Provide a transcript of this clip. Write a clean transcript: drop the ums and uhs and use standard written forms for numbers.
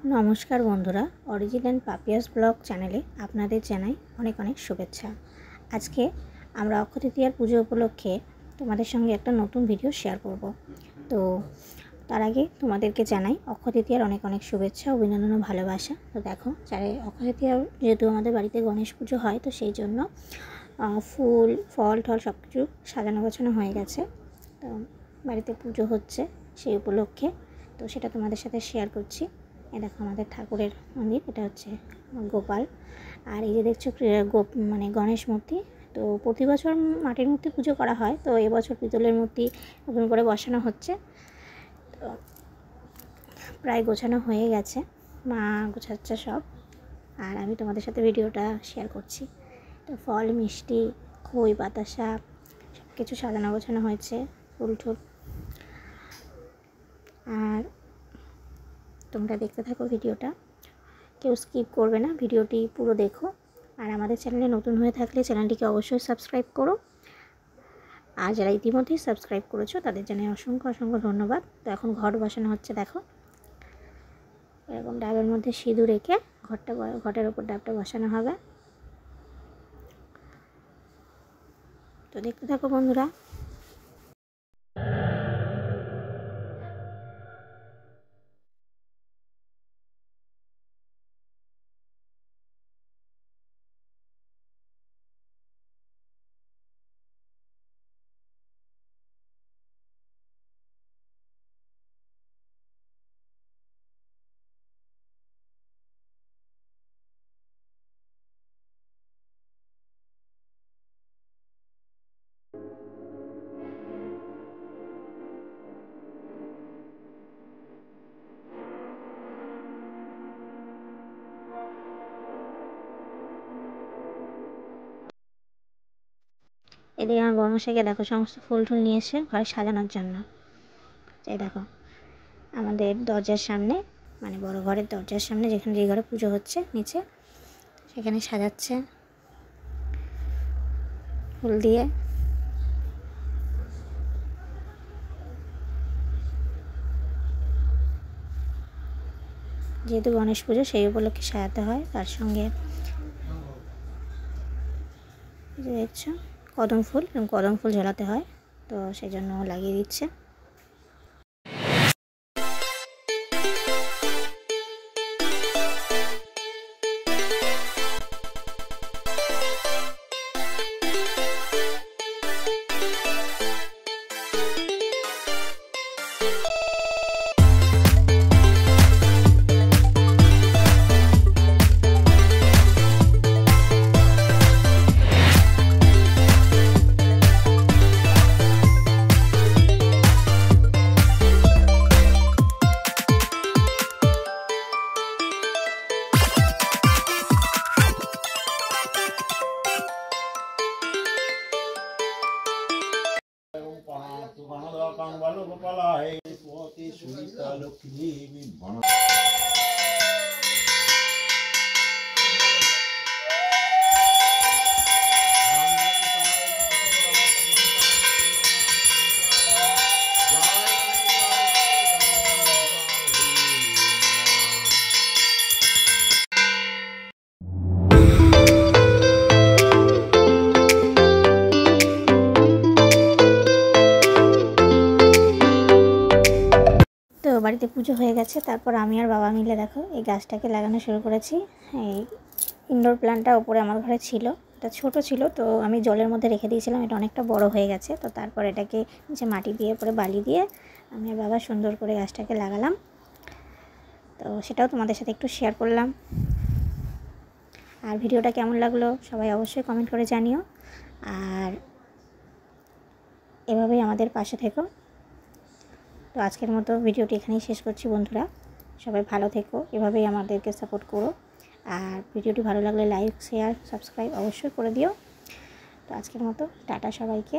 नमस्कार बंधुरा original पापियास blog चैनेले आपनादेर जानाई अनेक अनेक शुभेच्छा। आज के आमरा अक्षय तृतीयार पुजो उपलक्षे तोमादेर संगे एकटा नतून भिडियो शेयर करब। तो तार आगे तोमादेरके जानाई अक्षय तृतीयार अनेक अनेक शुभेच्छा अभिनंदन और भालोबासा। तो देखो चारे अक्षय तृतीया जेहेतु आमादेर बाड़ीते गणेश पुजो हय तो सेई जोन्नो फुल फल टल सबकिछु साजानो गोछानो हये गेछे। तो बाड़ीते पुजो होच्छे सेई उपलक्षे तो सेटा तोमादेर साथे शेयर करछि। देखो हमारे ठाकुरेर मंदिर एटा होच्छे गोपाल और ये देखो माने गणेश मूर्ति। तो प्रति बछर माटिर मूर्ति पुजो करा हय तो এবছর पितलेर मूर्ति नतुन करे बसानो होच्छे। तो प्राय गोछानो हये गेछे मा गोछाच्छे सब और आमी तोमादेर साथे भिडियोटा शेयर करछि। तो फल मिष्टि खई बातासा सबकिछु साजानो गोछानो हयेछे फुल टुल और তোমরা দেখতে থাকো ভিডিওটা, কেউ স্কিপ করবে না, ভিডিওটি পুরো দেখো। আর আমাদের চ্যানেলে নতুন হয়ে থাকলে চ্যানেলটিকে অবশ্যই সাবস্ক্রাইব করো আর যারা ইতিমধ্যেই সাবস্ক্রাইব করেছো তাদের জানাই অসংখ্য অসংখ্য ধন্যবাদ। তো এখন ঘট বসানো হচ্ছে, দেখো এরকম ডাবের মধ্যে সিঁদুর রেখে ঘটের ওপর ডাবটা বসানো হবে। তো দেখতে থাকো বন্ধুরা। এদিকে আমার বর্মশাইকে দেখো সমস্ত ফুল টুল নিয়ে এসে ঘরে সাজানোর জন্য। এই দেখো আমাদের দরজার সামনে মানে বড় ঘরের দরজার সামনে যেখানে যে ঘরে পুজো হচ্ছে নিচে সেখানে সাজাচ্ছে ফুল দিয়ে। যেহেতু গণেশ পুজো সেই উপলক্ষে সাজাতে হয়। তার সঙ্গে দেখছো কদম ফুল ঝোলাতে হয় তো সেই জন্য লাগিয়ে দিচ্ছে। তো বাড়িতে পুজো হয়ে গেছে, তারপর আমি আর বাবা মিলে দেখো এই গাছটাকে লাগানো শুরু করেছি। এই ইনডোর প্ল্যান্টটা ওপরে আমার ঘরে ছিল, এটা ছোট ছিল তো আমি জলের মধ্যে রেখে দিয়েছিলাম, এটা অনেকটা বড় হয়ে গেছে। তো তারপর এটাকে নিচে মাটি দিয়ে পরে বালি দিয়ে আমি আর বাবা সুন্দর করে গাছটাকে লাগালাম। তো সেটাও তোমাদের সাথে একটু শেয়ার করলাম। আর ভিডিওটা কেমন লাগলো সবাই অবশ্যই কমেন্ট করে জানিও আর এভাবেই আমাদের পাশে থেকো। তো আজকের মতো ভিডিওটি এখানেই শেষ করছি বন্ধুরা, সবাই ভালো থেকো, এভাবেই আমাদেরকে সাপোর্ট করো আর ভিডিওটি ভালো লাগলে লাইক শেয়ার সাবস্ক্রাইব অবশ্যই করে দিও। তো আজকের মতো টাটা সবাইকে।